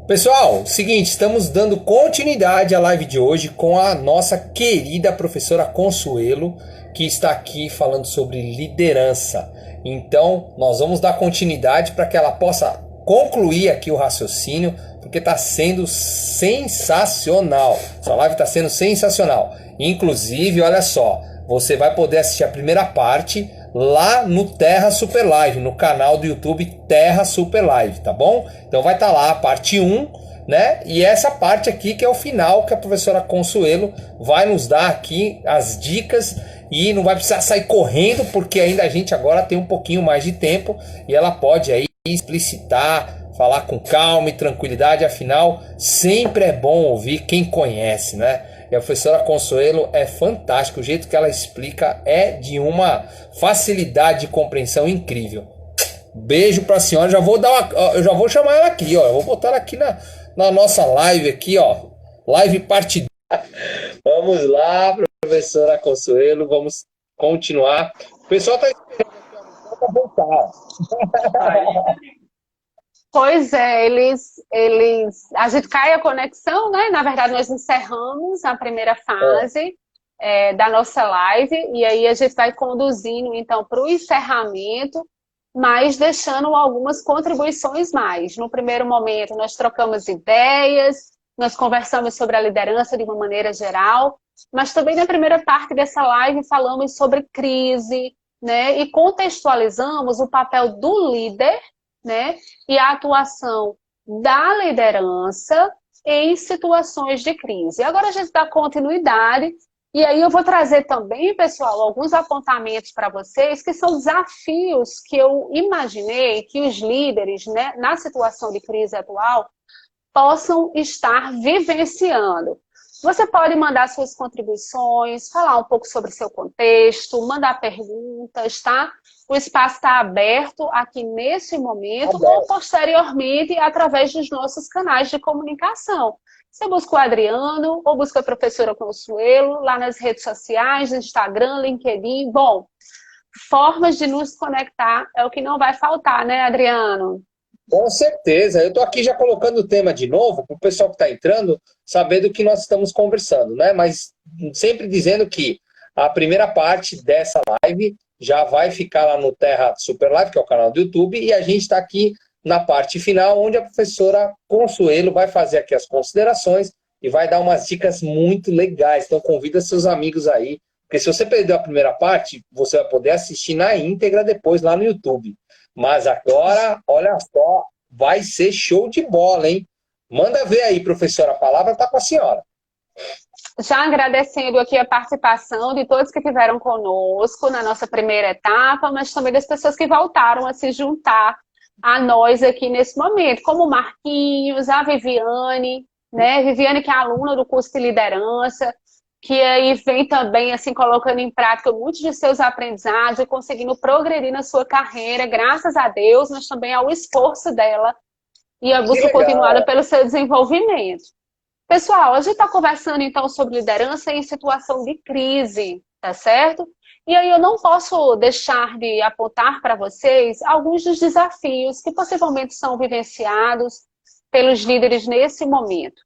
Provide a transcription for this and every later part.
Pessoal, seguinte, estamos dando continuidade à live de hoje com a nossa querida professora Consuelo, que está aqui falando sobre liderança. Então, nós vamos dar continuidade para que ela possa concluir aqui o raciocínio, porque está sendo sensacional. Sua live está sendo sensacional. Inclusive, olha só, você vai poder assistir a primeira parte lá no Terra Super Live, no canal do YouTube Terra Super Live, tá bom? Então vai estar lá a parte 1, né? E essa parte aqui que é o final, que a professora Consuelo vai nos dar aqui as dicas e não vai precisar sair correndo, porque ainda a gente agora tem um pouquinho mais de tempo e ela pode aí explicitar, falar com calma e tranquilidade, afinal, sempre é bom ouvir quem conhece, né? E a professora Consuelo é fantástica, o jeito que ela explica é de uma facilidade de compreensão incrível. Beijo pra senhora, eu já vou chamar ela aqui, ó. Eu vou botar ela aqui na nossa live aqui, ó. Live parte. Vamos lá, professora Consuelo, vamos continuar. O pessoal tá esperando pra voltar. Pois é, a gente cai a conexão, né? Na verdade, nós encerramos a primeira fase da nossa live, e aí a gente vai conduzindo, então, para o encerramento, mas deixando algumas contribuições mais. No primeiro momento, nós trocamos ideias, nós conversamos sobre a liderança de uma maneira geral, mas também na primeira parte dessa live falamos sobre crise, né? E contextualizamos o papel do líder, né, e a atuação da liderança em situações de crise. Agora a gente dá continuidade, e aí eu vou trazer também, pessoal, alguns apontamentos para vocês, que são desafios que eu imaginei que os líderes, né, na situação de crise atual, possam estar vivenciando. Você pode mandar suas contribuições, falar um pouco sobre o seu contexto, mandar perguntas, tá? O espaço está aberto aqui nesse momento ou posteriormente através dos nossos canais de comunicação. Você busca o Adriano ou busca a professora Consuelo lá nas redes sociais, Instagram, LinkedIn. Bom, formas de nos conectar é o que não vai faltar, né, Adriano? Com certeza, eu estou aqui já colocando o tema de novo para o pessoal que está entrando saber do que nós estamos conversando, né? Mas sempre dizendo que a primeira parte dessa live já vai ficar lá no Terra Super Live, que é o canal do YouTube, e a gente está aqui na parte final, onde a professora Consuelo vai fazer aqui as considerações e vai dar umas dicas muito legais. Então convida seus amigos aí, porque se você perdeu a primeira parte, você vai poder assistir na íntegra depois lá no YouTube. Mas agora, olha só, vai ser show de bola, hein? Manda ver aí, professora, a palavra está com a senhora. Já agradecendo aqui a participação de todos que estiveram conosco na nossa primeira etapa, mas também das pessoas que voltaram a se juntar a nós aqui nesse momento, como o Marquinhos, a Viviane, né? Viviane, que é aluna do curso de liderança, que aí vem também assim colocando em prática muitos de seus aprendizados e conseguindo progredir na sua carreira, graças a Deus, mas também ao esforço dela e a busca continuada pelo seu desenvolvimento. Pessoal, a gente está conversando então sobre liderança em situação de crise, tá certo? E aí eu não posso deixar de apontar para vocês alguns dos desafios que possivelmente são vivenciados pelos líderes nesse momento.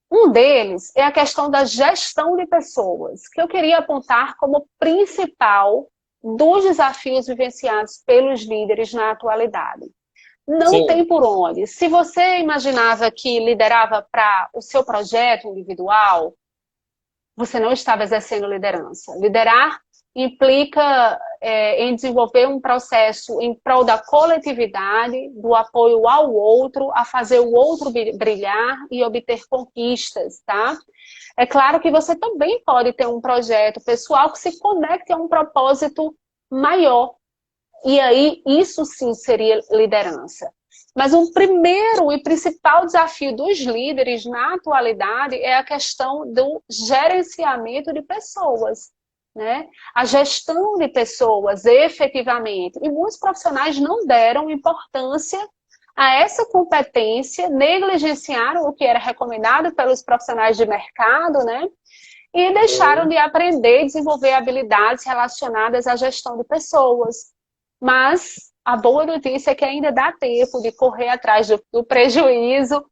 Um deles é a questão da gestão de pessoas, que eu queria apontar como principal dos desafios vivenciados pelos líderes na atualidade. Não tem por onde. Se você imaginava que liderava para o seu projeto individual, você não estava exercendo liderança. Liderar implica em desenvolver um processo em prol da coletividade, do apoio ao outro, a fazer o outro brilhar e obter conquistas, tá? É claro que você também pode ter um projeto pessoal que se conecte a um propósito maior. E aí, isso sim seria liderança. Mas um primeiro e principal desafio dos líderes na atualidade é a questão do gerenciamento de pessoas, né? A gestão de pessoas, efetivamente. E muitos profissionais não deram importância a essa competência, negligenciaram o que era recomendado pelos profissionais de mercado, né? E deixaram de aprender e desenvolver habilidades relacionadas à gestão de pessoas. Mas a boa notícia é que ainda dá tempo de correr atrás do prejuízo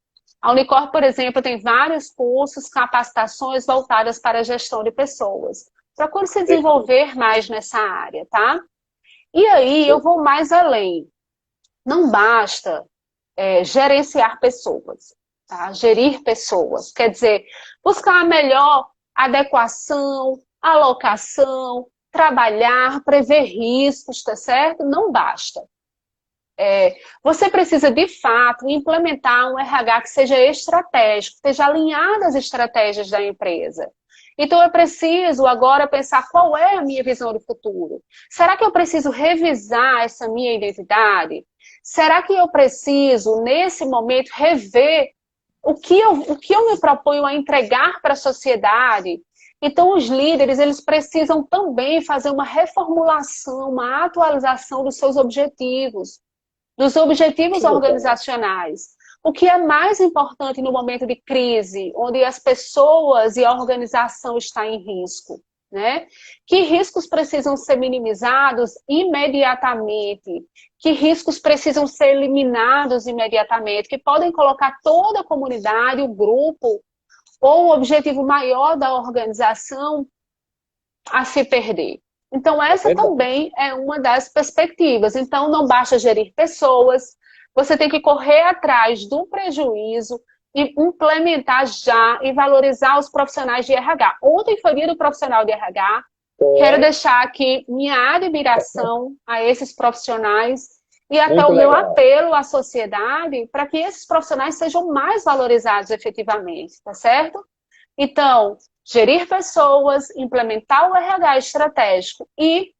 A Unicorp, por exemplo, tem vários cursos, capacitações voltadas para a gestão de pessoas. Procure se desenvolver mais nessa área, tá? E aí eu vou mais além. Não basta gerenciar pessoas, tá? Gerir pessoas. Quer dizer, buscar a melhor adequação, alocação, trabalhar, prever riscos, tá certo? Não basta. Você precisa, de fato, implementar um RH que seja estratégico, que esteja alinhado às estratégias da empresa. Então, eu preciso agora pensar qual é a minha visão do futuro. Será que eu preciso revisar essa minha identidade? Será que eu preciso, nesse momento, rever o que eu me proponho a entregar para a sociedade? Então, os líderes, eles precisam também fazer uma reformulação, uma atualização dos seus objetivos, dos objetivos organizacionais. O que é mais importante no momento de crise, onde as pessoas e a organização estão em risco, né? Que riscos precisam ser minimizados imediatamente? Que riscos precisam ser eliminados imediatamente? Que podem colocar toda a comunidade, o grupo, ou o objetivo maior da organização a se perder. Então, essa também é uma das perspectivas. Então, não basta gerir pessoas, você tem que correr atrás do prejuízo e implementar já e valorizar os profissionais de RH. Ontem foi dia do profissional de RH. Quero deixar aqui minha admiração a esses profissionais e até muito o meu legal. Apelo à sociedade para que esses profissionais sejam mais valorizados efetivamente, tá certo? Então, gerir pessoas, implementar o RH estratégico e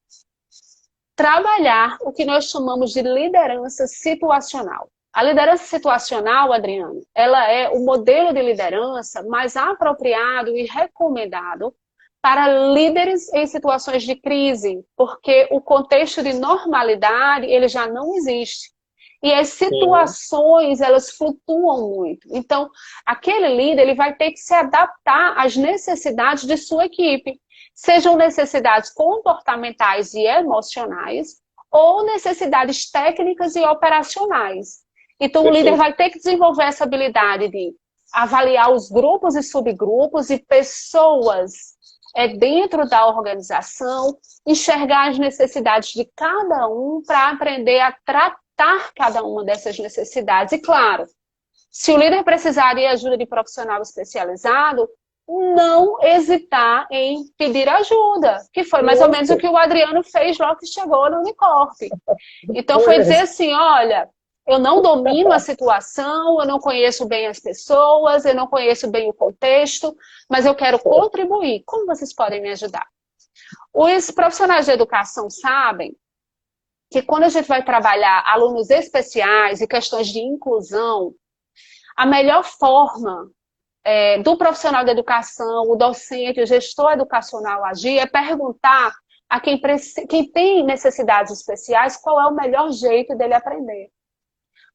trabalhar o que nós chamamos de liderança situacional. A liderança situacional, Adriano, ela é o modelo de liderança mais apropriado e recomendado para líderes em situações de crise, porque o contexto de normalidade ele já não existe. E as situações, elas flutuam muito. Então, aquele líder ele vai ter que se adaptar às necessidades de sua equipe. Sejam necessidades comportamentais e emocionais ou necessidades técnicas e operacionais. Então, o líder vai ter que desenvolver essa habilidade de avaliar os grupos e subgrupos e pessoas dentro da organização, enxergar as necessidades de cada um para aprender a tratar cada uma dessas necessidades. E, claro, se o líder precisar de ajuda de profissional especializado, não hesitar em pedir ajuda, que foi mais ou menos o que o Adriano fez logo que chegou no Unicorp. Então, foi dizer assim, olha, eu não domino a situação, eu não conheço bem as pessoas, eu não conheço bem o contexto, mas eu quero contribuir. Como vocês podem me ajudar? Os profissionais de educação sabem que quando a gente vai trabalhar alunos especiais e questões de inclusão, a melhor forma do profissional da educação, o docente, o gestor educacional agir é perguntar a quem tem necessidades especiais qual é o melhor jeito dele aprender.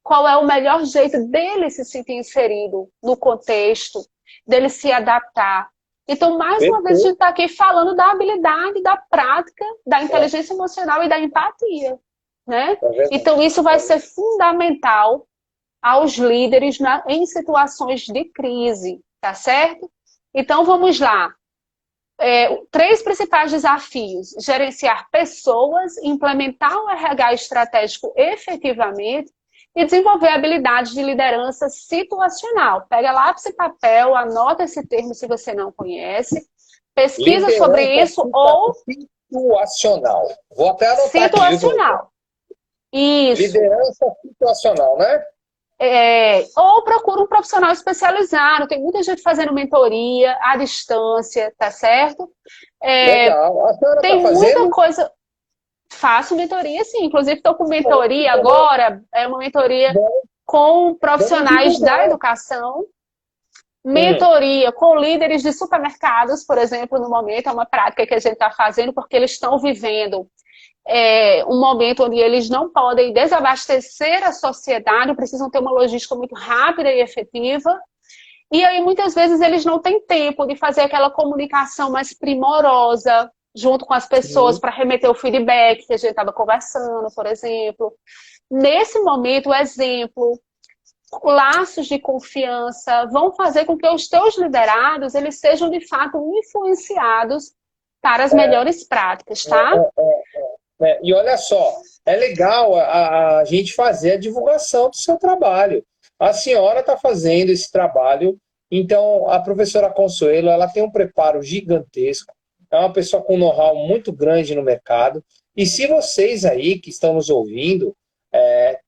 Qual é o melhor jeito dele se sentir inserido no contexto, dele se adaptar. Então, mais uma vez, a gente está aqui falando da habilidade, da prática, da inteligência emocional e da empatia, né? Então, isso vai ser fundamental aos líderes em situações de crise, tá certo? Então, vamos lá. 3 principais desafios: gerenciar pessoas, implementar o RH estratégico efetivamente e desenvolver habilidades de liderança situacional. Pega lápis e papel, anota esse termo se você não conhece, pesquisa liderança sobre isso ou... Situacional. Vou até anotar situacional. Aqui, isso. Liderança situacional, né? Ou procura um profissional especializado. Tem muita gente fazendo mentoria à distância, tá certo? Legal. A senhora tem tá muita fazendo? coisa... Faço mentoria, sim. Inclusive, estou com mentoria agora. É uma mentoria com profissionais da educação. Mentoria com líderes de supermercados, por exemplo, no momento. É uma prática que a gente está fazendo porque eles estão vivendo um momento onde eles não podem desabastecer a sociedade, precisam ter uma logística muito rápida e efetiva. E aí, muitas vezes, eles não têm tempo de fazer aquela comunicação mais primorosa junto com as pessoas para remeter o feedback que a gente estava conversando, por exemplo. Nesse momento, o exemplo, laços de confiança, vão fazer com que os teus liderados eles sejam de fato influenciados para as melhores práticas, tá? E olha só, é legal a gente fazer a divulgação do seu trabalho. A senhora está fazendo esse trabalho, então a professora Consuelo ela tem um preparo gigantesco, é uma pessoa com know-how muito grande no mercado. E se vocês aí que estão nos ouvindo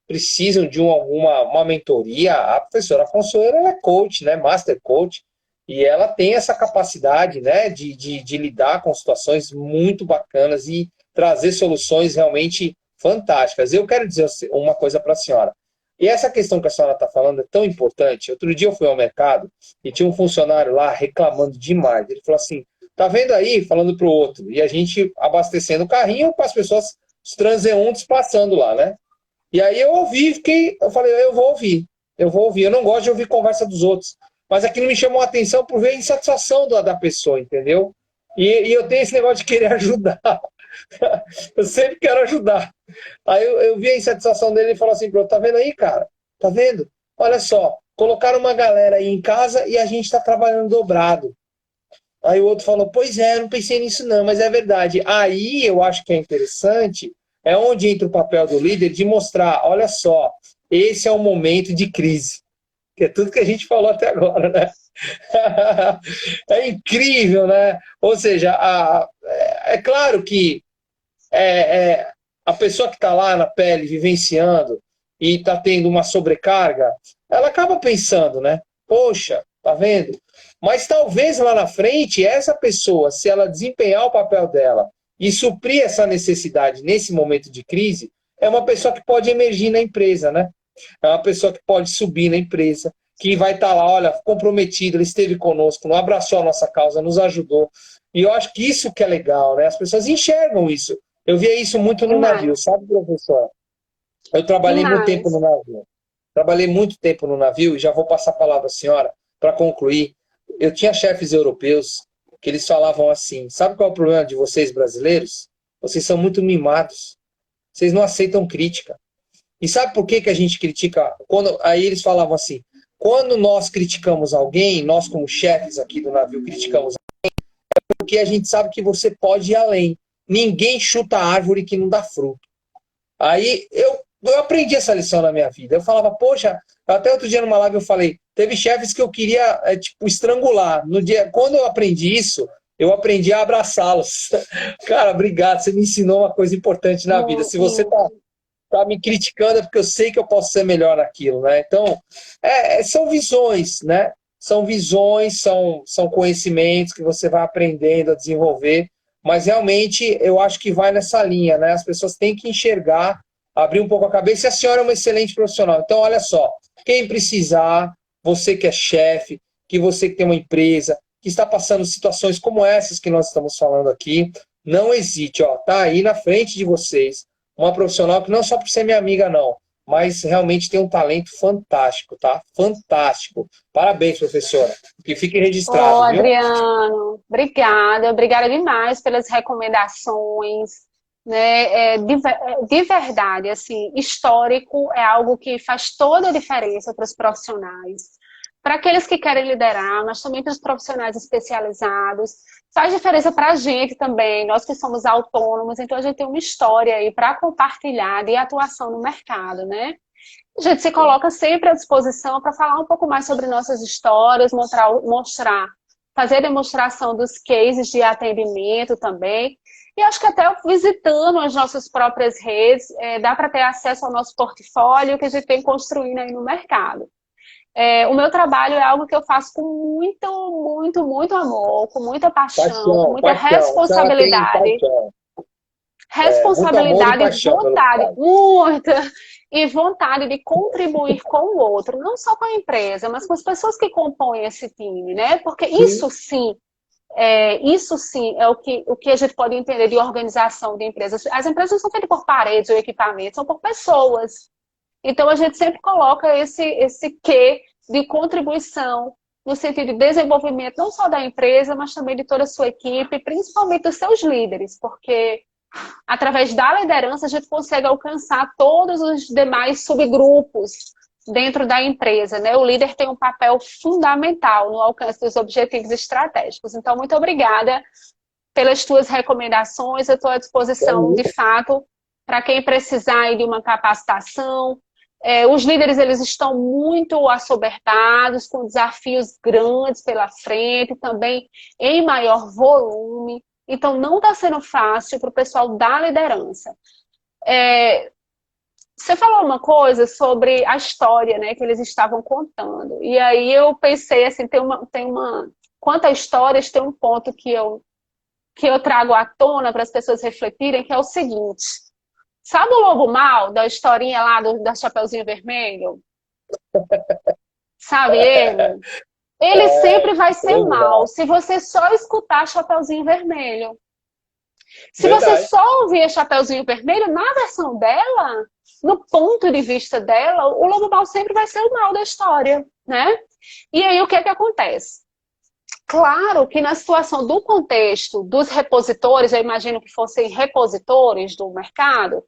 precisam de uma mentoria, a professora Consuelo ela é coach, né, master coach, e ela tem essa capacidade, né, de lidar com situações muito bacanas e trazer soluções realmente fantásticas. Eu quero dizer uma coisa para a senhora. E essa questão que a senhora está falando é tão importante. Outro dia eu fui ao mercado e tinha um funcionário lá reclamando demais. Ele falou assim, tá vendo aí? Falando para o outro. E a gente abastecendo o carrinho com as pessoas, os transeuntes passando lá, né? E aí eu ouvi, eu falei, eu vou ouvir. Eu não gosto de ouvir conversa dos outros. Mas aquilo me chamou a atenção por ver a insatisfação da pessoa, entendeu? E eu tenho esse negócio de querer ajudar. Eu sempre quero ajudar. Aí eu vi a insatisfação dele e falou assim, tá vendo aí, cara? Tá vendo? Olha só, colocaram uma galera aí em casa e a gente tá trabalhando dobrado. Aí o outro falou, pois é, eu não pensei nisso não, mas é verdade. Aí eu acho que é interessante, é onde entra o papel do líder de mostrar, olha só, esse é um momento de crise. Que é tudo que a gente falou até agora, né? É incrível, né? Ou seja, é claro que a pessoa que está lá na pele, vivenciando, e está tendo uma sobrecarga, ela acaba pensando, né? Poxa, tá vendo? Mas talvez lá na frente, essa pessoa, se ela desempenhar o papel dela e suprir essa necessidade nesse momento de crise, é uma pessoa que pode emergir na empresa, né? É uma pessoa que pode subir na empresa, que vai estar lá, olha, comprometida, ele esteve conosco, não abraçou a nossa causa, nos ajudou. E eu acho que isso que é legal, né? As pessoas enxergam isso. Eu via isso muito no navio, Demais, sabe, professor? Eu trabalhei muito tempo no demais. navio. Trabalhei muito tempo no navio e já vou passar a palavra à senhora para concluir. Eu tinha chefes europeus que eles falavam assim: sabe qual é o problema de vocês brasileiros? Vocês são muito mimados. Vocês não aceitam crítica. E sabe por que a gente critica? Aí eles falavam assim: quando nós criticamos alguém, nós como chefes aqui do navio criticamos, porque a gente sabe que você pode ir além. Ninguém chuta árvore que não dá fruto. Aí eu aprendi essa lição na minha vida. Eu falava, poxa, até outro dia numa live eu falei, teve chefes que eu queria tipo estrangular. Quando eu aprendi isso, eu aprendi a abraçá-los. Cara, obrigado, você me ensinou uma coisa importante na vida. Se você tá me criticando é porque eu sei que eu posso ser melhor naquilo, né? Então, são visões, né? São visões, são conhecimentos que você vai aprendendo a desenvolver, mas realmente eu acho que vai nessa linha, né? As pessoas têm que enxergar, abrir um pouco a cabeça, e a senhora é uma excelente profissional. Então, olha só, quem precisar, você que é chefe, que você que tem uma empresa, que está passando situações como essas que nós estamos falando aqui, não hesite, ó, tá aí na frente de vocês uma profissional que não só por ser minha amiga, não, mas realmente tem um talento fantástico, tá? Fantástico. Parabéns, professora. Que fique Ô, registrado, viu? Adriano, obrigada demais pelas recomendações, né? De verdade, assim, histórico é algo que faz toda a diferença para os profissionais, para aqueles que querem liderar, mas também para os profissionais especializados. Faz diferença para a gente também, nós que somos autônomos, então a gente tem uma história aí para compartilhar de atuação no mercado, né? A gente se coloca sempre à disposição para falar um pouco mais sobre nossas histórias, mostrar, fazer a demonstração dos cases de atendimento também. E acho que até visitando as nossas próprias redes, dá para ter acesso ao nosso portfólio que a gente tem construindo aí no mercado. O meu trabalho é algo que eu faço com muito amor, com muita paixão, com Paixão, muita paixão. A senhora tem responsabilidade. paixão. Muito amor e Responsabilidade e paixão pelo vontade, trabalho. muita, e vontade de contribuir com o outro, não só com a empresa, mas com as pessoas que compõem esse time, né? Porque Sim, isso sim é o que a gente pode entender de organização de empresas. As empresas não são feitas por paredes ou equipamentos, são por pessoas. Então a gente sempre coloca esse quê de contribuição no sentido de desenvolvimento não só da empresa, mas também de toda a sua equipe, principalmente dos seus líderes, porque através da liderança a gente consegue alcançar todos os demais subgrupos, dentro da empresa, né? O líder tem um papel fundamental no alcance dos objetivos estratégicos. Então, muito obrigada pelas tuas recomendações. Eu estou à disposição, de fato, para quem precisar aí de uma capacitação. Os líderes, eles estão muito assoberbados, com desafios grandes pela frente, também em maior volume. Então, não está sendo fácil para o pessoal da liderança. Você falou uma coisa sobre a história, né, que eles estavam contando. E aí eu pensei, assim, quanto a histórias, tem um ponto que eu trago à tona para as pessoas refletirem, que é o seguinte. Sabe o lobo mau, da historinha lá da Chapeuzinho Vermelho? Sabe ele? Ele sempre vai ser mau se você só escutar Chapeuzinho Vermelho. Se você só ouvir Chapeuzinho Vermelho, na versão dela, no ponto de vista dela, o lobo mau sempre vai ser o mal da história, né? E aí o que é que acontece? Claro que na situação do contexto dos repositores, eu imagino que fossem repositores do mercado,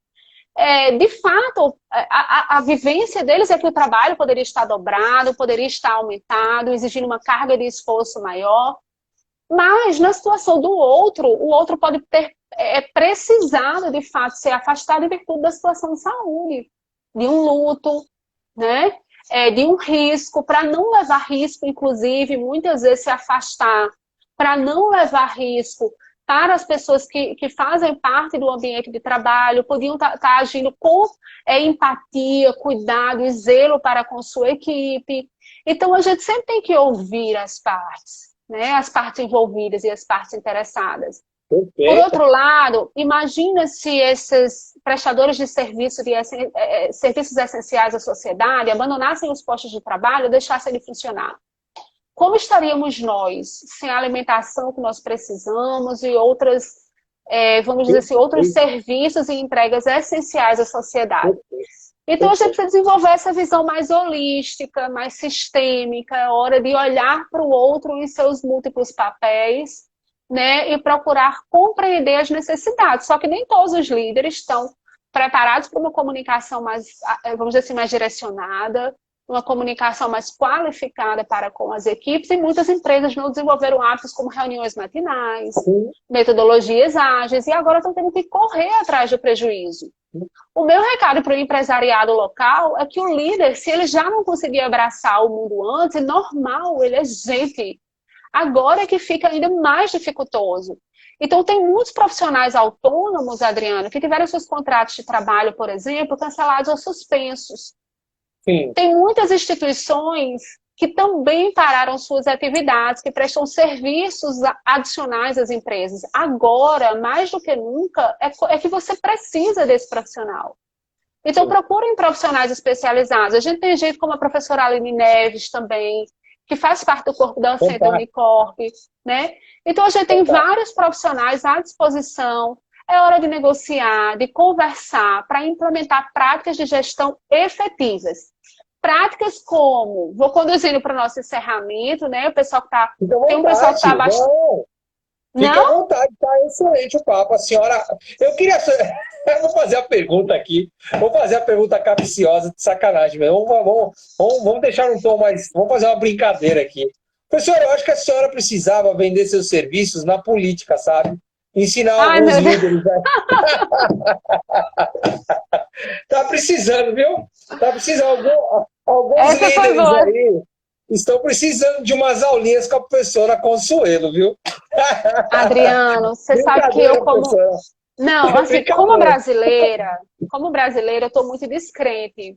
de fato, a vivência deles é que o trabalho poderia estar dobrado, poderia estar aumentado, exigindo uma carga de esforço maior. Mas na situação do outro, o outro pode ter precisado, de fato, ser afastado em virtude da situação de saúde, de um luto, né? De um risco, para não levar risco, inclusive, muitas vezes se afastar, para não levar risco para as pessoas que fazem parte do ambiente de trabalho, podiam estar agindo com empatia, cuidado e zelo para com sua equipe. Então, a gente sempre tem que ouvir as partes, né? As partes envolvidas e as partes interessadas. Por outro lado, imagina se esses prestadores de serviços essenciais à sociedade abandonassem os postos de trabalho e deixassem de funcionar. Como estaríamos nós sem a alimentação que nós precisamos e outras, vamos dizer assim, outros serviços e entregas essenciais à sociedade? Então, a gente precisa desenvolver essa visão mais holística, mais sistêmica, é hora de olhar para o outro em seus múltiplos papéis, né, e procurar compreender as necessidades. Só que nem todos os líderes estão preparados para uma comunicação mais, vamos dizer assim, mais direcionada, uma comunicação mais qualificada para com as equipes, e muitas empresas não desenvolveram hábitos como reuniões matinais, metodologias ágeis, e agora estão tendo que correr atrás do prejuízo. O meu recado para o empresariado local é que o líder, se ele já não conseguia abraçar o mundo antes, é normal, ele é gente. Agora é que fica ainda mais dificultoso. Então, tem muitos profissionais autônomos, Adriano, que tiveram seus contratos de trabalho, por exemplo, cancelados ou suspensos. Sim. Tem muitas instituições que também pararam suas atividades, que prestam serviços adicionais às empresas. Agora, mais do que nunca, é que você precisa desse profissional. Então, procurem profissionais especializados. A gente tem gente como a professora Aline Neves também, que faz parte do corpo docente da Unicorp, né? Então, a gente tem vários profissionais à disposição. É hora de negociar, de conversar, para implementar práticas de gestão efetivas. Práticas como, vou conduzindo para o nosso encerramento, né? O pessoal que está... Tem um pessoal que está bastante... Fique à vontade, está excelente o papo. A senhora... Eu queria... Eu vou fazer a pergunta aqui. Vou fazer a pergunta capciosa, de sacanagem mesmo. Vamos deixar um tom mais... Vamos fazer uma brincadeira aqui. Professora, eu acho que a senhora precisava vender seus serviços na política, sabe? Ensinar alguns líderes. Né? Tá precisando, viu? Tá precisando. Alguns líderes aí estão precisando de umas aulinhas com a professora Consuelo, viu? Adriano, você sabe que eu como... Não, assim, como brasileira, eu estou muito descrente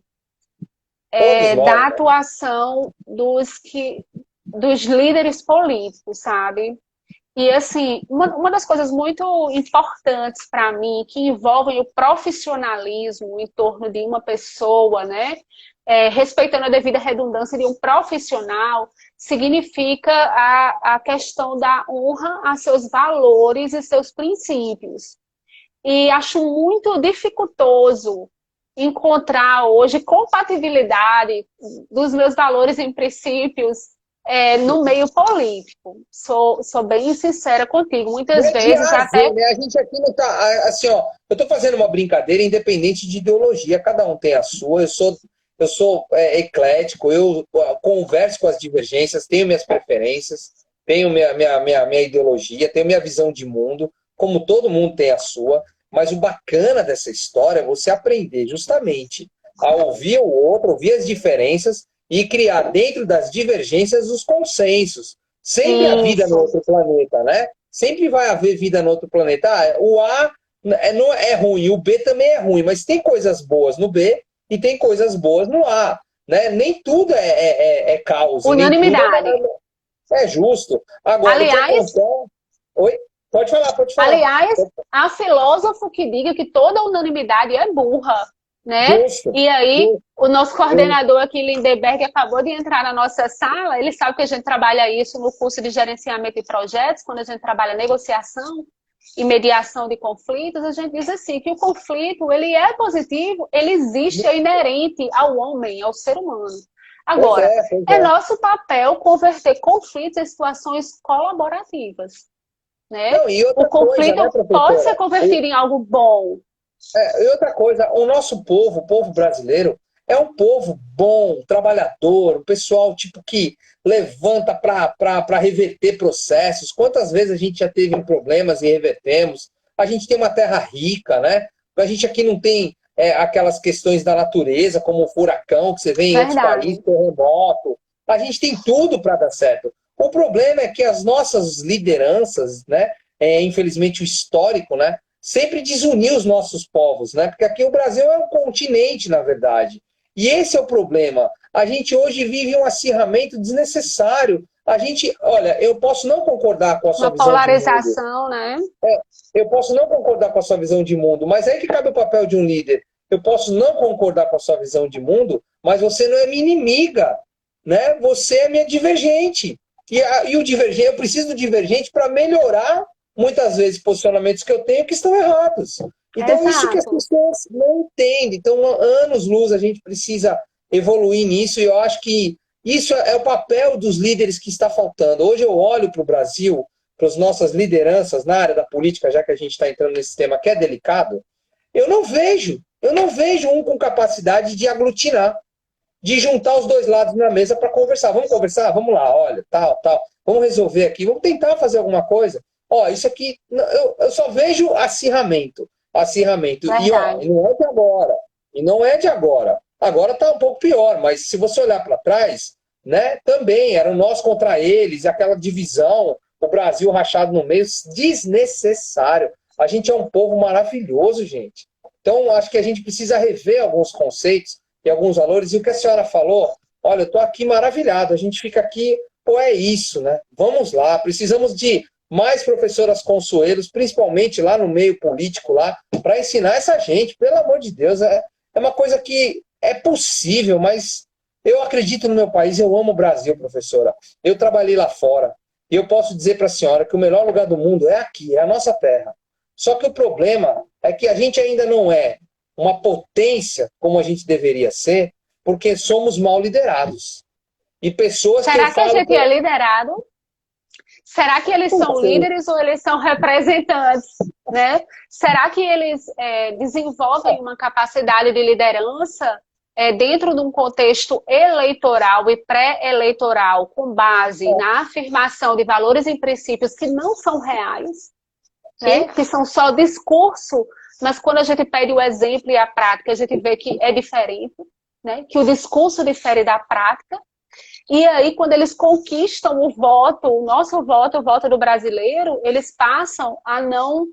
da atuação dos líderes políticos, sabe? E, assim, uma das coisas muito importantes para mim, que envolvem o profissionalismo em torno de uma pessoa, né? Respeitando a devida redundância de um profissional, significa a questão da honra a seus valores e seus princípios. E acho muito dificultoso encontrar hoje compatibilidade dos meus valores e princípios no meio político. Sou bem sincera contigo. Muitas vezes até... Né? A gente aqui não tá... Assim, ó, eu estou fazendo uma brincadeira independente de ideologia. Cada um tem a sua. eu sou eclético, eu converso com as divergências, tenho minhas preferências, tenho minha ideologia, tenho minha visão de mundo, como todo mundo tem a sua, mas o bacana dessa história é você aprender justamente a ouvir o outro, ouvir as diferenças e criar dentro das divergências os consensos. Sempre há vida no Isso. outro planeta, né? Sempre vai haver vida no outro planeta. O A não é ruim, o B também é ruim, mas tem coisas boas no B e tem coisas boas no A. Né? Nem tudo é caos, e nem tudo Unanimidade. é justo. Agora, o que Aliás, acontece. Oi? Pode falar, pode falar. aliás, há filósofo que diga que toda unanimidade é burra, né? Justo. E aí, Justo. o nosso coordenador aqui, Lindeberg, acabou de entrar na nossa sala. Ele sabe que a gente trabalha isso no curso de gerenciamento de projetos, quando a gente trabalha negociação e mediação de conflitos, a gente diz assim, que o conflito, ele é positivo, ele existe, é inerente ao homem, ao ser humano. Agora, Pois é é. nosso papel converter conflitos em situações colaborativas, né? Não, e O outra coisa, conflito né, pode ser professora? convertido em algo bom. E outra coisa, o nosso povo, o povo brasileiro, é um povo bom, trabalhador, um pessoal tipo que levanta para reverter processos. Quantas vezes a gente já teve problemas e revertemos? A gente tem uma terra rica, né? A gente aqui não tem aquelas questões da natureza, como o furacão que você vê em outros países, Verdade. terremoto. A gente tem tudo para dar certo. O problema é que as nossas lideranças, né? Infelizmente o histórico, né? Sempre desunir os nossos povos, né? Porque aqui o Brasil é um continente, na verdade. E esse é o problema. A gente hoje vive um acirramento desnecessário. A gente, olha, eu posso não concordar com a sua Uma visão de mundo. polarização, né? Eu posso não concordar com a sua visão de mundo, mas aí que cabe o papel de um líder. Eu posso não concordar com a sua visão de mundo, mas você não é minha inimiga, né? Você é minha divergente. E o divergente, eu preciso do divergente para melhorar muitas vezes posicionamentos que eu tenho que estão errados. Então, isso que as Exato. pessoas não entendem. Então, anos-luz, a gente precisa evoluir nisso, e eu acho que isso é o papel dos líderes que está faltando. Hoje eu olho para o Brasil, para as nossas lideranças na área da política, já que a gente está entrando nesse tema que é delicado, eu não vejo um com capacidade de aglutinar, de juntar os dois lados na mesa para conversar. Vamos conversar? Vamos lá, olha, tal, tal. Vamos resolver aqui, vamos tentar fazer alguma coisa. Ó, isso aqui, eu só vejo acirramento. Acirramento. E, ó, Verdade. não é de agora. E não é de agora. Agora está um pouco pior, mas se você olhar para trás, né, também era nós contra eles, aquela divisão, o Brasil rachado no meio, desnecessário. A gente é um povo maravilhoso, gente. Então, acho que a gente precisa rever alguns conceitos e alguns valores. E o que a senhora falou, olha, eu estou aqui maravilhado. A gente fica aqui, pô, é isso, né? Vamos lá, precisamos de mais professoras consuelos, principalmente lá no meio político, lá, para ensinar essa gente. Pelo amor de Deus, é uma coisa que é possível, mas eu acredito no meu país, eu amo o Brasil, professora. Eu trabalhei lá fora e eu posso dizer para a senhora que o melhor lugar do mundo é aqui, é a nossa terra. Só que o problema é que a gente ainda não é uma potência como a gente deveria ser, porque somos mal liderados. E pessoas que eu Será que a falo gente é liderado? Será que eles são líderes ou eles são representantes, né? Será que eles desenvolvem uma capacidade de liderança dentro de um contexto eleitoral e pré-eleitoral com base na afirmação de valores e princípios que não são reais, né? Que são só discurso, mas quando a gente pede o exemplo e a prática, a gente vê que é diferente, né? Que o discurso difere da prática. E aí, quando eles conquistam o voto, o nosso voto, o voto do brasileiro, eles passam a não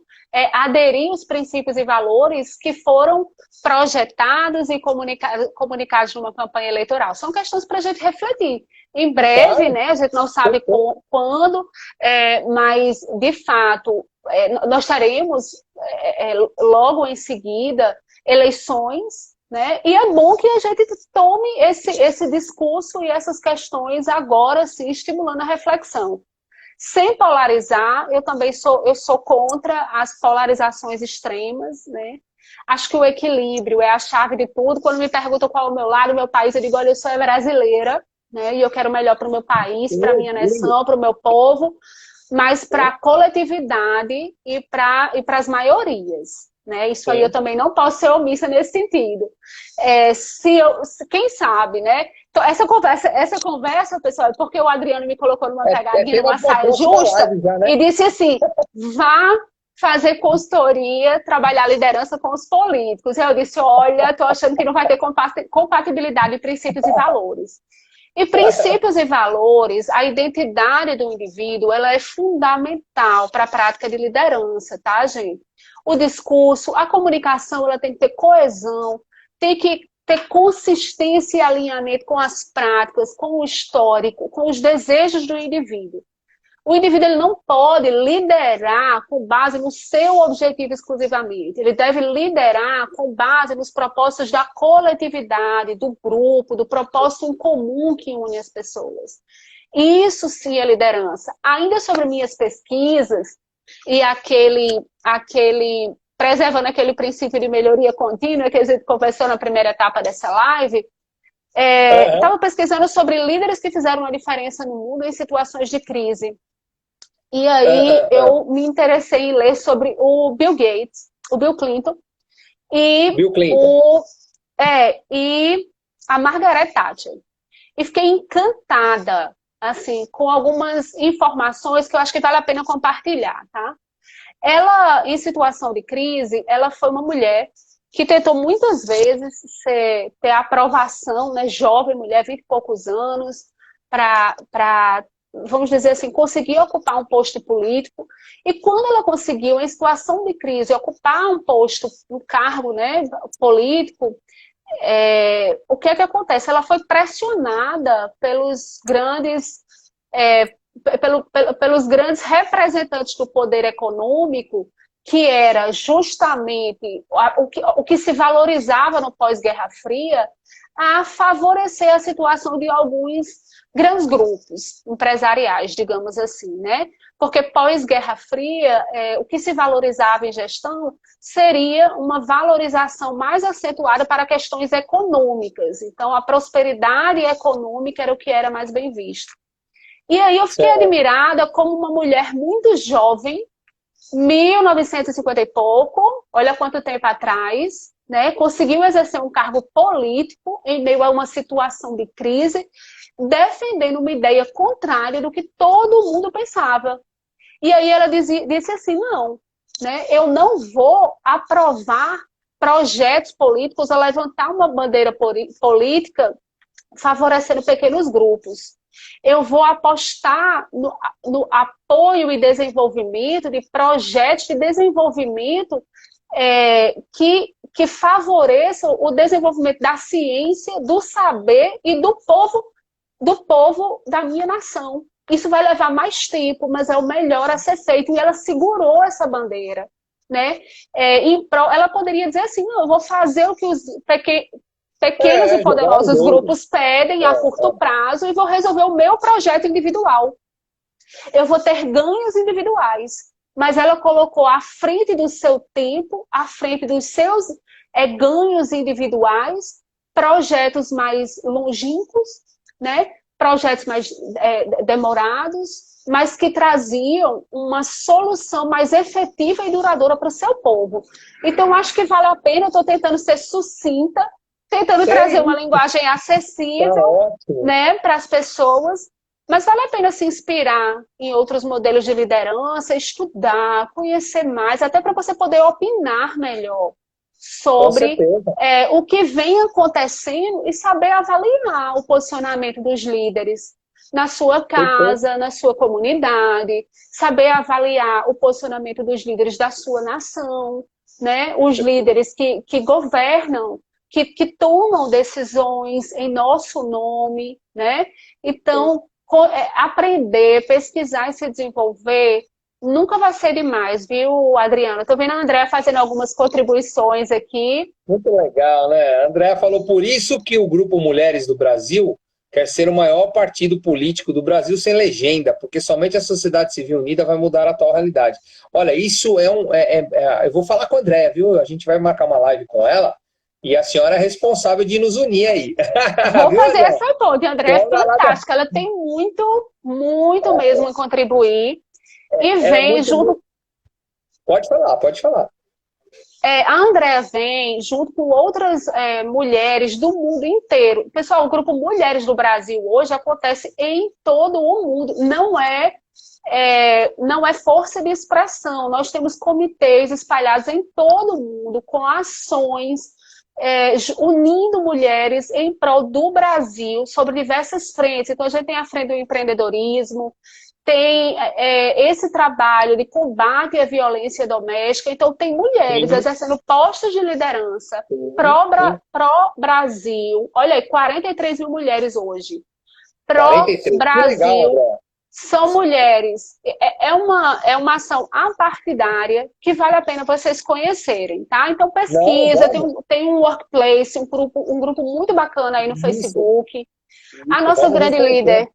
aderir aos princípios e valores que foram projetados e comunicados numa campanha eleitoral. São questões para a gente refletir. Em breve, né, a gente não sabe quando, mas, de fato, nós teremos logo em seguida eleições, né? E é bom que a gente tome esse discurso e essas questões agora, sim, estimulando a reflexão. Sem polarizar, eu também sou contra as polarizações extremas, né? Acho que o equilíbrio é a chave de tudo. Quando me perguntam qual é o meu lado, o meu país, eu digo, olha, eu sou brasileira, né? E eu quero o melhor para o meu país, para a minha nação, para o meu povo, mas para a coletividade e para as maiorias. né? Isso aí eu também não posso ser omissa nesse sentido. Quem sabe, né? Então, essa conversa, pessoal, é porque o Adriano me colocou numa pegadinha, numa saia justa, já, né? e disse assim, vá fazer consultoria, trabalhar liderança com os políticos. Eu disse, olha, estou achando que não vai ter compatibilidade de princípios e valores. E princípios e valores, a identidade do indivíduo, ela é fundamental para a prática de liderança, tá, gente? O discurso, a comunicação, ela tem que ter coesão, tem que ter consistência e alinhamento com as práticas, com o histórico, com os desejos do indivíduo. O indivíduo ele não pode liderar com base no seu objetivo exclusivamente. Ele deve liderar com base nos propósitos da coletividade, do grupo, do propósito em comum que une as pessoas. Isso sim é liderança. Ainda sobre minhas pesquisas e preservando aquele princípio de melhoria contínua que a gente conversou na primeira etapa dessa live, estava pesquisando sobre líderes que fizeram uma diferença no mundo em situações de crise. E aí eu me interessei em ler sobre o Bill Gates, o Bill Clinton e e a Margaret Thatcher. E fiquei encantada, assim, com algumas informações que eu acho que vale a pena compartilhar, tá? Ela, em situação de crise, ela foi uma mulher que tentou muitas vezes ter aprovação, né, jovem mulher, 20 e poucos anos, para vamos dizer assim, conseguir ocupar um posto político. E quando ela conseguiu, em situação de crise, ocupar um cargo, né, político, o que é que acontece? Ela foi pressionada pelos grandes representantes do poder econômico, que era justamente o que se valorizava no pós-Guerra Fria, a favorecer a situação de alguns grandes grupos empresariais, digamos assim, né? Porque pós-Guerra Fria, o que se valorizava em gestão seria uma valorização mais acentuada para questões econômicas. Então, a prosperidade econômica era o que era mais bem visto. E aí eu fiquei admirada como uma mulher muito jovem, 1950 e pouco, olha quanto tempo atrás, né? Conseguiu exercer um cargo político em meio a uma situação de crise, defendendo uma ideia contrária do que todo mundo pensava. E aí ela disse assim, não, né, eu não vou aprovar projetos políticos ou levantar uma bandeira política favorecendo pequenos grupos. Eu vou apostar no apoio e desenvolvimento de projetos de desenvolvimento que favoreçam o desenvolvimento da ciência, do saber e do povo da minha nação. Isso vai levar mais tempo, mas é o melhor a ser feito. E ela segurou essa bandeira, né? Ela poderia dizer assim, não, eu vou fazer o que os pequenos e poderosos grupos pedem a curto prazo e vou resolver o meu projeto individual. Eu vou ter ganhos individuais. Mas ela colocou à frente do seu tempo, à frente dos seus ganhos individuais, projetos mais longínquos, né? Projetos mais demorados, mas que traziam uma solução mais efetiva e duradoura para o seu povo. Então, acho que vale a pena, eu estou tentando ser sucinta, tentando trazer uma linguagem acessível, né, para as pessoas, mas vale a pena se inspirar em outros modelos de liderança, estudar, conhecer mais, até para você poder opinar melhor sobre o que vem acontecendo e saber avaliar o posicionamento dos líderes na sua casa, na sua comunidade, saber avaliar o posicionamento dos líderes da sua nação, né? Os líderes que governam, que tomam decisões em nosso nome, né? Então, aprender, pesquisar e se desenvolver nunca vai ser demais, viu, Adriana? Estou vendo a Andréa fazendo algumas contribuições aqui. Muito legal, né? A Andréa falou, por isso que o Grupo Mulheres do Brasil quer ser o maior partido político do Brasil sem legenda, porque somente a sociedade civil unida vai mudar a atual realidade. Olha, isso eu vou falar com a Andréa, viu? A gente vai marcar uma live com ela, e a senhora é responsável de nos unir aí. Vou fazer essa ponte. A Andréa é fantástica. Ela tem muito mesmo a contribuir. E vem junto... Pode falar. A Andrea vem junto com outras mulheres do mundo inteiro. Pessoal, o grupo Mulheres do Brasil hoje acontece em todo o mundo. Não é força de expressão. Nós temos comitês espalhados em todo o mundo com ações unindo mulheres em prol do Brasil sobre diversas frentes. Então, a gente tem a frente do empreendedorismo, tem esse trabalho de combate à violência doméstica. Então, tem mulheres exercendo postos de liderança pró-Brasil. Olha aí, 43 mil mulheres hoje. Pró-Brasil. São mulheres. É uma ação apartidária que vale a pena vocês conhecerem, tá? Então, pesquisa. Tem um workplace, um grupo muito bacana aí no Facebook. A nossa grande líder...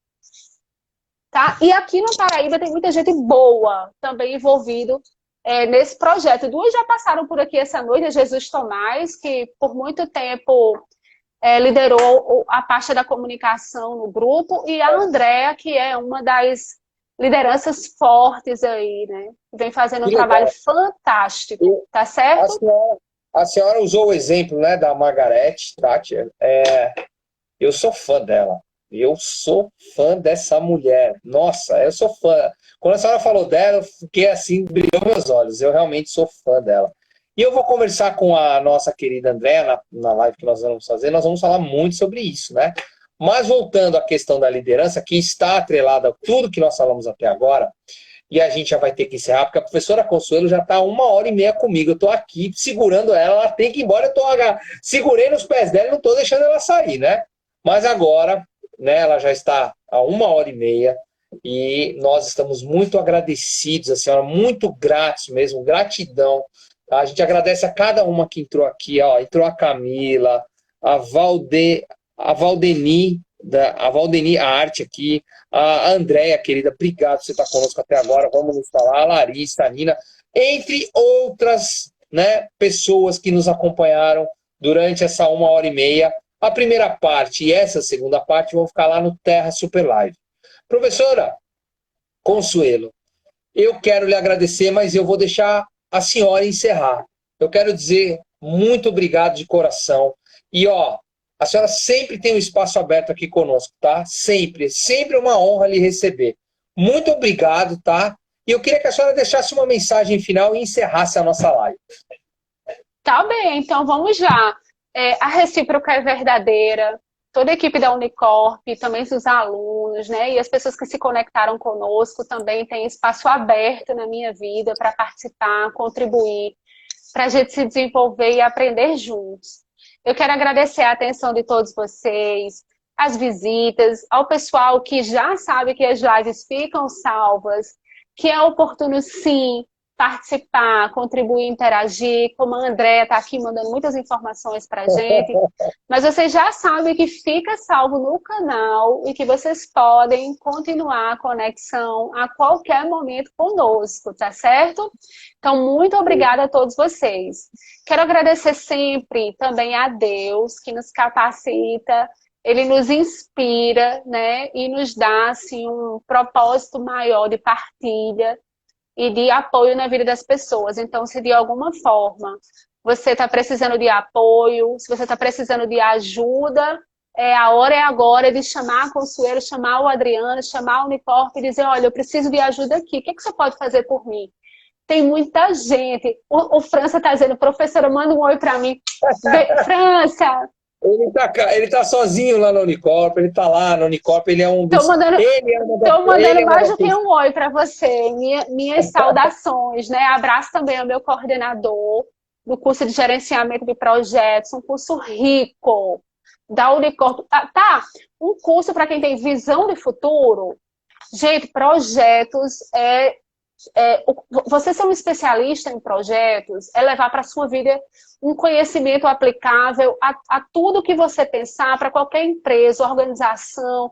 Tá? E aqui no Paraíba tem muita gente boa também envolvido nesse projeto. Duas já passaram por aqui essa noite, a Jesus Tomás, que por muito tempo liderou a parte da comunicação no grupo, e a Andrea, que é uma das lideranças fortes aí, né? Vem fazendo um trabalho fantástico, tá certo? A senhora usou o exemplo, né, da Margarete Thatcher. Eu sou fã dela. Eu sou fã dessa mulher. Nossa, eu sou fã. Quando a senhora falou dela, eu fiquei assim, brilhou meus olhos. Eu realmente sou fã dela. E eu vou conversar com a nossa querida Andréa na live que nós vamos fazer. Nós vamos falar muito sobre isso, né? Mas voltando à questão da liderança, que está atrelada a tudo que nós falamos até agora, e a gente já vai ter que encerrar, porque a professora Consuelo já está 1h30 comigo. Eu estou aqui segurando ela tem que ir embora. Segurei nos pés dela e não estou deixando ela sair, né? Mas agora... né, ela já está há 1h30 e nós estamos muito agradecidos, a senhora, muito gratos mesmo, gratidão. Tá? A gente agradece a cada uma que entrou aqui, ó, entrou a Camila, a Valdeni, a arte aqui, a Andréia, querida, obrigado por você estar conosco até agora, vamos nos falar, a Larissa, a Nina, entre outras, né, pessoas que nos acompanharam durante essa 1h30. A primeira parte e essa segunda parte vão ficar lá no Terra Super Live. Professora Consuelo, eu quero lhe agradecer, mas eu vou deixar a senhora encerrar. Eu quero dizer muito obrigado de coração. E, ó, a senhora sempre tem um espaço aberto aqui conosco, tá? Sempre. Sempre é uma honra lhe receber. Muito obrigado, tá? E eu queria que a senhora deixasse uma mensagem final e encerrasse a nossa live. Tá bem, então vamos lá. A recíproca é verdadeira, toda a equipe da Unicorp, também os alunos, né, e as pessoas que se conectaram conosco também têm espaço aberto na minha vida para participar, contribuir, para a gente se desenvolver e aprender juntos. Eu quero agradecer a atenção de todos vocês, as visitas, ao pessoal que já sabe que as lives ficam salvas, que é oportuno sim participar, contribuir, interagir, como a Andréa está aqui mandando muitas informações para a gente, mas vocês já sabem que fica salvo no canal e que vocês podem continuar a conexão a qualquer momento conosco, tá certo? Então, muito obrigada a todos vocês. Quero agradecer sempre também a Deus, que nos capacita, Ele nos inspira, né, e nos dá assim, um propósito maior de partilha e de apoio na vida das pessoas. Então, se de alguma forma você está precisando de apoio, se você está precisando de ajuda, a hora é agora de chamar a Consuelo, chamar o Adriano, chamar a Unicorp e dizer, olha, eu preciso de ajuda aqui, o que você pode fazer por mim? Tem muita gente. O França está dizendo, professora, manda um oi para mim. França! Ele tá sozinho lá na Unicorp, ele tá lá na Unicorp, ele é um dos... Tô mandando mais do que um oi para você. Minhas saudações, né? Abraço também ao meu coordenador do curso de gerenciamento de projetos, um curso rico da Unicorp. Um curso para quem tem visão de futuro. Gente, projetos você ser um especialista em projetos é levar para a sua vida um conhecimento aplicável a tudo que você pensar, para qualquer empresa, organização,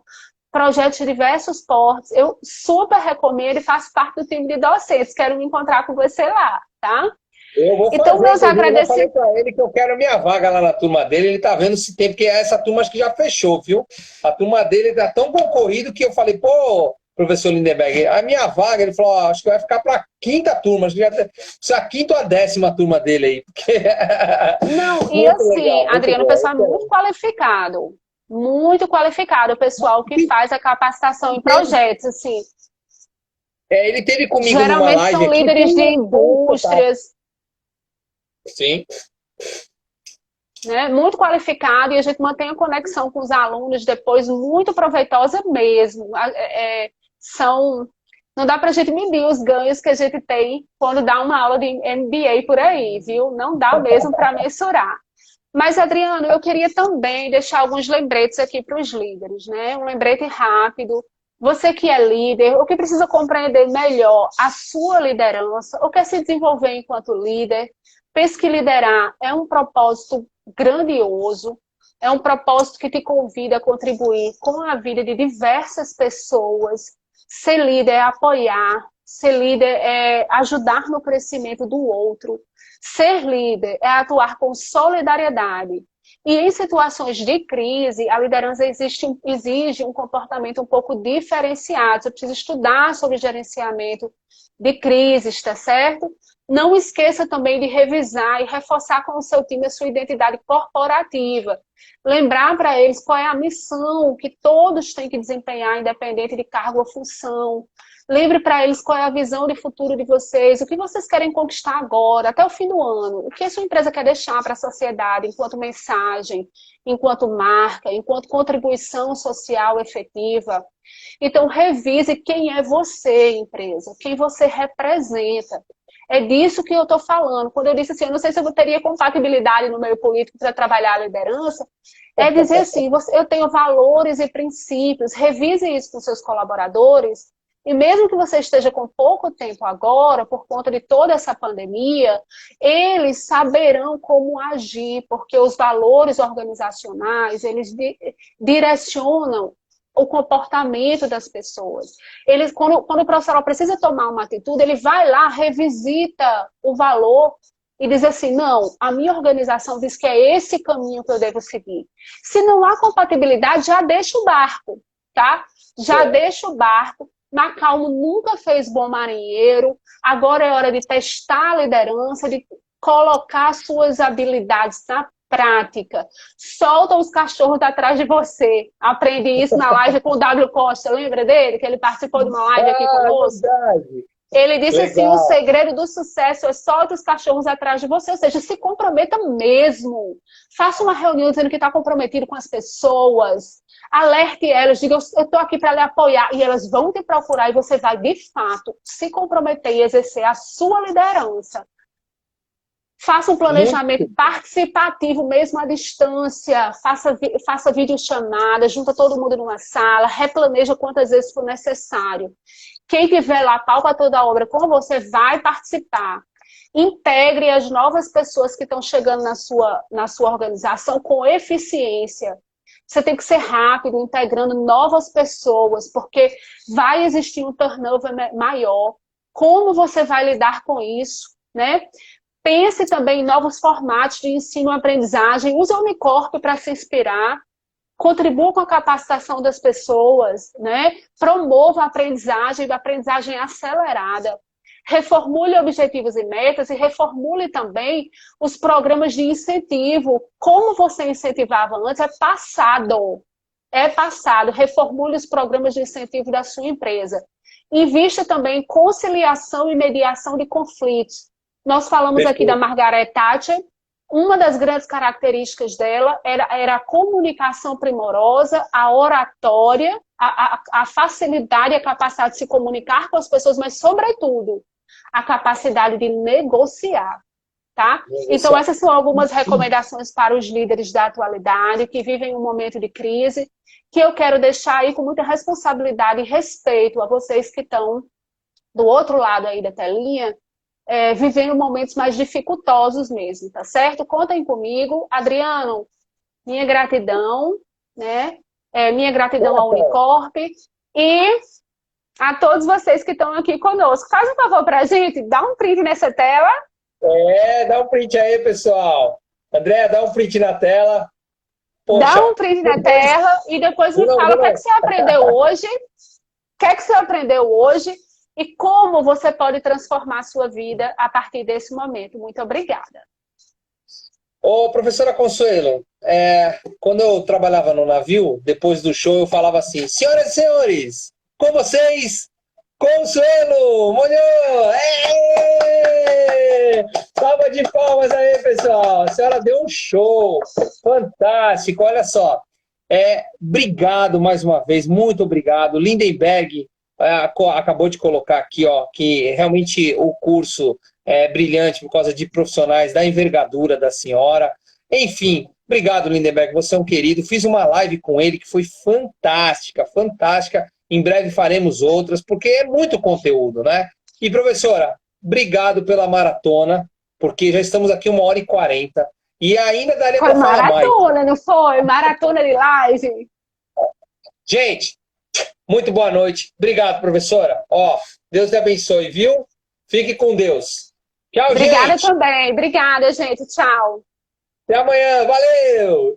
projetos de diversos portos. Eu super recomendo e faço parte do time de docentes. Quero me encontrar com você lá, tá? Eu vou então, meus agradecimentos. Eu falei para ele que eu quero minha vaga lá na turma dele. Ele tá vendo se tem, porque essa turma acho que já fechou, viu? A turma dele tá tão concorrido que eu falei, pô, professor Lindenberg, a minha vaga, ele falou, acho que vai ficar para a quinta turma, acho que se a quinta ou a 10ª turma dele aí. Porque... Não, e assim, legal, Adriano, o pessoal é muito qualificado, o pessoal que faz a capacitação em projetos, assim. Ele teve comigo geralmente numa live são líderes de indústrias. Sim. Né, muito qualificado, e a gente mantém a conexão com os alunos depois muito proveitosa mesmo. Não dá para a gente medir os ganhos que a gente tem quando dá uma aula de MBA por aí, viu? Não dá mesmo para mensurar. Mas, Adriano, eu queria também deixar alguns lembretes aqui para os líderes, né? Um lembrete rápido. Você que é líder, ou que precisa compreender melhor a sua liderança, ou quer se desenvolver enquanto líder, pense que liderar é um propósito grandioso, é um propósito que te convida a contribuir com a vida de diversas pessoas. Ser líder é apoiar, ser líder é ajudar no crescimento do outro. Ser líder é atuar com solidariedade. E em situações de crise, a liderança exige um comportamento um pouco diferenciado. Você precisa estudar sobre gerenciamento de crises, tá certo? Não esqueça também de revisar e reforçar com o seu time a sua identidade corporativa. Lembrar para eles qual é a missão que todos têm que desempenhar, independente de cargo ou função. Lembre para eles qual é a visão de futuro de vocês, o que vocês querem conquistar agora, até o fim do ano. O que a sua empresa quer deixar para a sociedade enquanto mensagem, enquanto marca, enquanto contribuição social efetiva. Então, revise quem é você, empresa, quem você representa. É disso que eu estou falando. Quando eu disse assim, eu não sei se eu teria compatibilidade no meio político para trabalhar a liderança, é dizer assim, eu tenho valores e princípios, revise isso com seus colaboradores, e mesmo que você esteja com pouco tempo agora, por conta de toda essa pandemia, eles saberão como agir, porque os valores organizacionais, eles direcionam o comportamento das pessoas. Quando o profissional precisa tomar uma atitude, ele vai lá, revisita o valor e diz assim, não, a minha organização diz que é esse caminho que eu devo seguir. Se não há compatibilidade, já deixa o barco, tá? Já deixa o barco. Macalmo nunca fez bom marinheiro, agora é hora de testar a liderança, de colocar suas habilidades na prática. Solta os cachorros atrás de você. Aprendi isso na live com o W. Costa, lembra dele? Que ele participou de uma live aqui conosco. Ele disse assim, o segredo do sucesso é solta os cachorros atrás de você, ou seja, se comprometa mesmo. Faça uma reunião dizendo que está comprometido com as pessoas. Alerte elas, diga, eu estou aqui para lhe apoiar, e elas vão te procurar, e você vai, de fato, se comprometer e exercer a sua liderança. Faça um planejamento participativo, mesmo à distância, faça videochamada, junta todo mundo numa sala, replaneja quantas vezes for necessário. Quem tiver lá, palpa toda a obra com você, vai participar. Integre as novas pessoas que estão chegando na sua organização com eficiência. Você tem que ser rápido, integrando novas pessoas, porque vai existir um turnover maior. Como você vai lidar com isso, né? Pense também em novos formatos de ensino e aprendizagem. Use a Unicorp para se inspirar. Contribua com a capacitação das pessoas, né? Promova a aprendizagem acelerada. Reformule objetivos e metas e reformule também os programas de incentivo. Como você incentivava antes é passado. É passado. Reformule os programas de incentivo da sua empresa. Invista também em conciliação e mediação de conflitos. Nós falamos aqui da Margaret Thatcher. Uma das grandes características dela era a comunicação primorosa, a oratória, a facilidade e a capacidade de se comunicar com as pessoas, mas, sobretudo, a capacidade de negociar. Tá? Então, essas são algumas recomendações para os líderes da atualidade que vivem um momento de crise, que eu quero deixar aí com muita responsabilidade e respeito a vocês que estão do outro lado aí da telinha, vivendo momentos mais dificultosos mesmo, tá certo? Contem comigo. Adriano, minha gratidão, né? Minha gratidão à Unicorp e a todos vocês que estão aqui conosco. Faz um favor pra gente, dá um print nessa tela. Dá um print aí, pessoal. André, dá um print na tela. Poxa, dá um print na tela e depois me fala o que você aprendeu hoje. que é que você aprendeu hoje e como você pode transformar a sua vida a partir desse momento. Muito obrigada. Ô, professora Consuelo, quando eu trabalhava no navio, depois do show eu falava assim, senhoras e senhores, com vocês, Consuelo Munhoz! Salva de palmas aí, pessoal! A senhora deu um show fantástico, olha só. Obrigado mais uma vez, muito obrigado. Lindenberg acabou de colocar aqui, ó, que realmente o curso é brilhante por causa de profissionais da envergadura da senhora. Enfim, obrigado, Lindenberg, você é um querido. Fiz uma live com ele que foi fantástica, fantástica. Em breve faremos outras, porque é muito conteúdo, né? E, professora, obrigado pela maratona, porque já estamos aqui 1h40 e ainda daria para falar mais. Foi maratona, não foi? Maratona de live. Gente, muito boa noite. Obrigado, professora. Ó, Deus te abençoe, viu? Fique com Deus. Tchau, Obrigada gente. também. Obrigada, gente. Tchau. Até amanhã. Valeu!